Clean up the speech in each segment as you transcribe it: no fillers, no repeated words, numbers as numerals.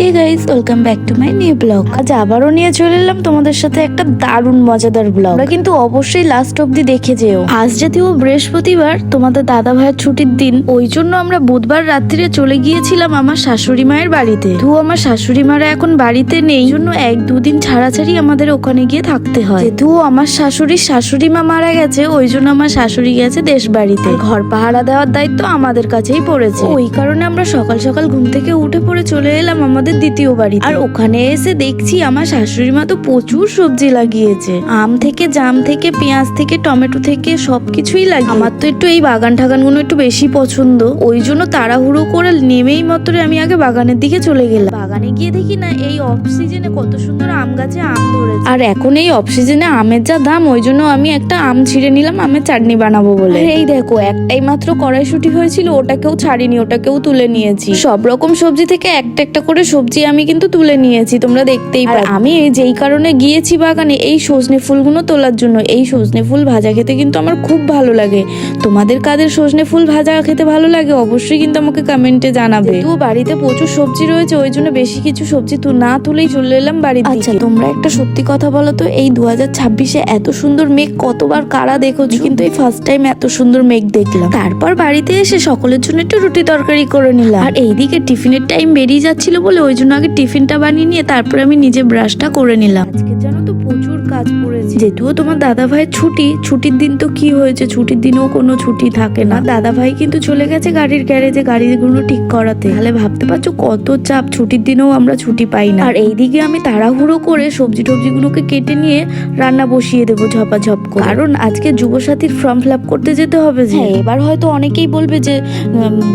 Hey guys, welcome back to my new blog. আজ আবারও নিয়ে চলে এলাম তোমাদের সাথে একটা দারুণ মজাদার ব্লগ। তোমরা কিন্তু অবশ্যই লাস্ট অব্দি দেখে যেও। আজ যদিও বৃহস্পতিবার, তোমাদের দাদা ভাইয়ের ছুটির দিন, ওই জন্য আমরা বুধবার রাত্রিরে চলে গিয়েছিলাম আমার শাশুড়ি মায়ের বাড়িতে। তো আমার শাশুড়ি মারা এখন বাড়িতে নেই, জন্য 1-2 দিন ছাড়াছাড়ি আমাদের ওখানে গিয়ে থাকতে হয়। যেহেতু আমার শাশুড়ি মা মারা গেছে, ওই জন্য আমার শাশুড়ি গেছে দেশ বাড়িতে। ঘর পাহারা দেওয়ার দায়িত্ব আমাদের কাছেই পড়েছে। ওই কারণে আমরা সকাল সকাল ঘুম থেকে উঠে পড়ে চলে এলাম আমাদের দ্বিতীয় বাড়ি। আর ওখানে এসে দেখছি আমার শাশুড়ি মা তো প্রচুর সবজি লাগিয়েছে। আম থেকে, জাম থেকে, পেঁয়াজ থেকে, টমেটো থেকে সবকিছুই লাগিয়েছে। আমার তো একটু এই বাগান ঠাগানগুলো একটু বেশি পছন্দ, ওই জন্য তাড়াহুড়ো করে নেমেই মাত্র আমি আগে বাগানের দিকে চলে গেলাম। বাগানে গিয়ে দেখি না এই অফ সিজনে কত সুন্দর আম গাছে আম ধরেছে। আর এখন এই অফ সিজনে আমের যা দাম, ওই জন্য আমি একটা আম ছিঁড়ে নিলাম আমের চাটনি বানাবো বলে। এই দেখো, একটাই মাত্র কড়াইশুঁটি হয়েছিল, ওটাকেও ছাড়িনি, ওটাকেও তুলে নিয়েছি। সব রকম সবজি থেকে একটা একটা করে সবজি আমি কিন্তু তুলে নিয়েছি, তোমরা দেখতেই পারো। আমি যেই কারণে গিয়েছি বাগানে এই সজনে ফুলগুলো তোলার জন্য। এই সজনে ফুল ভাজা খেতে কিন্তু আমার খুব ভালো লাগে। তোমাদের কাদের সজনে ফুল ভাজা খেতে ভালো লাগে অবশ্যই কিন্তু আমাকে কমেন্টে জানাবে। তো বাড়িতে প্রচুর সবজি রয়েছে, ওই জন্য বেশি কিছু সবজি না তুলেই চলে এলাম বাড়িতে। আচ্ছা, তোমরা একটা সত্যি কথা বলো তো, এই 2026-এ এত সুন্দর মেঘ কতবার কারা দেখোছো, কিন্তু এই ফার্স্ট টাইম এত সুন্দর মেঘ দেখলাম। তারপর বাড়িতে এসে সকলের জন্য একটু রুটি তরকারি করে নিলাম। আর এইদিকে টিফিনের টাইম বেরিয়ে যাচ্ছিল বলে ওই জন্য আগে টিফিনটা বানিয়ে নিয়ে তারপরে আমি নিজে ব্রাশটা করে নিলাম। আজকে জানো তো প্রচুর কাজ পড়েছে। যেহেতু তোমার দাদা ভাইয়ের ছুটির দিন, তো কি হয়েছে, ছুটির দিনেও কোনো ছুটি থাকে না। দাদা ভাই কিন্তু চলে গেছে গাড়ির গ্যারেজে গাড়িগুলো ঠিক করাতে। তাহলে ভাবতে পারছো কত চাপ, ছুটির দিনেও আমরা ছুটি পাই না। আর এইদিকে আমি তাড়াহুড়ো করে সবজিগুলোকে কেটে নিয়ে রান্না বসিয়ে দেবো ঝপাঝপ করে, কারণ আজকে যুবসাথীর ফর্ম ফিল আপ করতে যেতে হবে। যে এবার হয়তো অনেকেই বলবে যে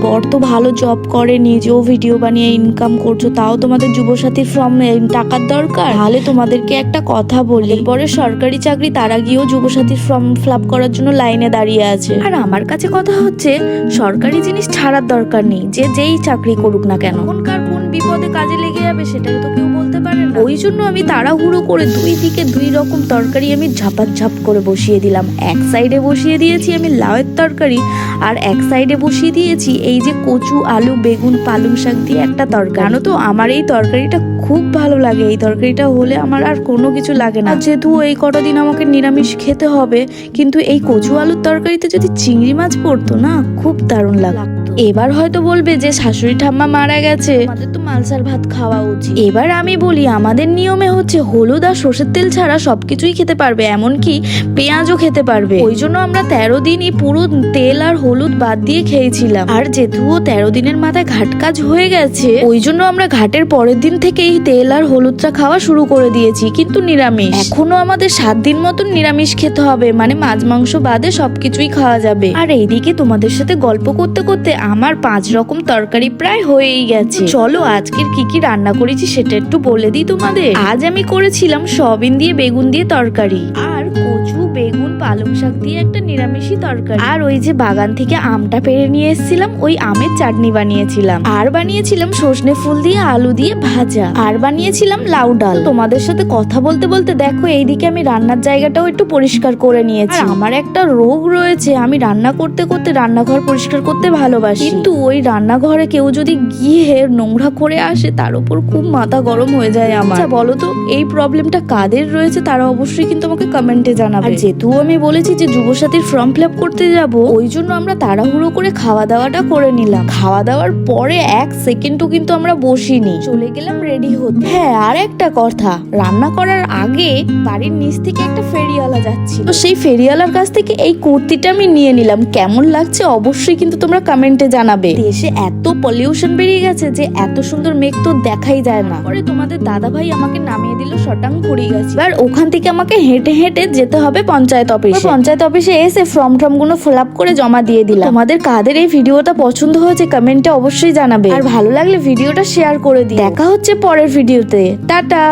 বর তো ভালো জব করে, নিজেও ভিডিও বানিয়ে ইনকাম করছো, তাও তোমাদের যুবসাথীর ফর্ম টাকার দরকার। তাহলে তোমাদেরকে একটা কথা বলি, পরে সরকারি চাকরি তারা গিয়েও যুবসাথীর ফর্ম ফিল আপ করার জন্য লাইনে দাঁড়িয়ে আছে। আর আমার কাছে কথা হচ্ছে, সরকারি জিনিস ছাড়ার দরকার নেই, যেই চাকরি করুক না কেন, কোনকার কোন বিপদে কাজে লেগে যাবে সেটাই তো কেউ বলতে পারে না। ওই জন্য আমি তাড়াহুড়ো করে দুই দিকে 2 রকম তরকারি আমি ঝাপাঝাপ করে বসিয়ে দিলাম। এক সাইডে বসিয়ে দিয়েছি আমি লাউয়ের তরকারি, আর এক সাইডে বসিয়ে দিয়েছি এই যে কচু, আলু, বেগুন, পালং শাক দিয়ে একটা তরকারি। জানো তো আমার এই তরকারিটা খুব ভালো লাগে। এই তরকারিটা হলে আমার আর কোনো কিছু লাগে না। যেহেতু এই কটা দিন আমাকে নিরামিষ খেতে হবে, কিন্তু এই কচু আলুর তরকারিতে যদি চিংড়ি মাছ পড়তো না, খুব দারুণ লাগতো। এবার হয়তো বলবে যে শাশুড়ি ঠাম্মা মারা গেছে, আমাদের তো মালসার ভাত খাওয়া উচিত। এবার আমি বলি, আমাদের নিয়মে হচ্ছে হলুদ আর সর্ষের তেল ছাড়া সবকিছুই খেতে পারবে, এমনকি পেঁয়াজও খেতে পারবে। ওই জন্য আমরা 13 দিনই পুরো তেল আর হলুদ বাদ দিয়ে খেয়েছিলাম। আর যেহেতু 13 দিনের মাথায় ঘাট কাজ হয়ে গেছে, ওই জন্য আমরা ঘাটের পরের দিন থেকেই তেল আর হলুদটা খাওয়া শুরু করে দিয়েছি, কিন্তু নিরামিষ। এখনো আমাদের 7 দিন মতন নিরামিষ খেতে হবে, মানে মাছ মাংস বাদে সবকিছুই খাওয়া যাবে। আর এইদিকে তোমাদের সাথে গল্প করতে করতে আমার 5 রকম তরকারি প্রায় হয়েই গেছে। চলো আজকের কি কি রান্না করেছি সেটা একটু বলে দিই তোমাদের। আজ আমি করেছিলাম সয়াবিন দিয়ে বেগুন দিয়ে তরকারি, আর কচু, বেগুন, পালং শাক দিয়ে একটা নিরামিষই তরকারি, আর ওই যে বাগান থেকে আমটা পেড়ে নিয়ে এসেছিলাম ওই আমের চাটনি বানিয়েছিলাম, আর বানিয়েছিলাম সজনে ফুল দিয়ে আলু দিয়ে ভাজা, আর বানিয়েছিলাম লাউ ডাল। তোমাদের সাথে কথা বলতে বলতে দেখো এইদিকে আমি রান্নার জায়গাটাও একটু পরিষ্কার করে নিয়েছি। আমার একটা রোগ রয়েছে, আমি রান্না করতে করতে রান্নাঘর পরিষ্কার করতে ভালোবাসি, কিন্তু ওই রান্নাঘরে কেউ যদি গিয়ে নোংরা করে আসে তার উপর খুব মাথা গরম হয়ে যায় আমার। আচ্ছা বলো তো, এই প্রবলেমটা কাদের রয়েছে তারা অবশ্যই কিন্তু আমাকে কমেন্টে জানাবে। আর যেহেতু আমি বলেছি যে যুবসাথীর ফর্ম ফিল আপ করতে যাব, ওই জন্য আমরা তাড়াহুড়ো করে খাওয়া দাওয়াটা করে নিলাম। খাওয়া দাওয়ার পরে 1 সেকেন্ডও কিন্তু আমরা বসিনি, চলে গেলাম রেডি হতে। হ্যাঁ, আর একটা কথা, রান্না করার আগে বাড়ির নিচ থেকে একটা ফেরিওয়ালা যাচ্ছিল, তো সেই ফেরিওয়ালার কাছ থেকে এই কুর্তিটা আমি নিয়ে নিলাম। কেমন লাগছে অবশ্যই কিন্তু তোমরা কমেন্টে জানাবে। দেশে এত পলিউশন বেরিয়ে গেছে যে এত সুন্দর মেঘ তো দেখাই যায় না। পরে তোমাদের দাদা ভাই আমাকে নামিয়ে দিল শটাং পড়ে গেছে। এবার ওখান থেকে আমাকে হেঁটে হেঁটে যেতে হবে পঞ্চায়েত অফিসে। পঞ্চায়েত অফিসে এসে ফর্ম গুলো ফিল আপ করে জমা দিয়ে দিলাম। তোমাদের কাদের এই ভিডিওটা পছন্দ হয়েছে কমেন্টে অবশ্যই জানাবে, আর ভালো লাগলে ভিডিওটা শেয়ার করে দিও। দেখা হচ্ছে পরের ভিডিওতে। টাটা।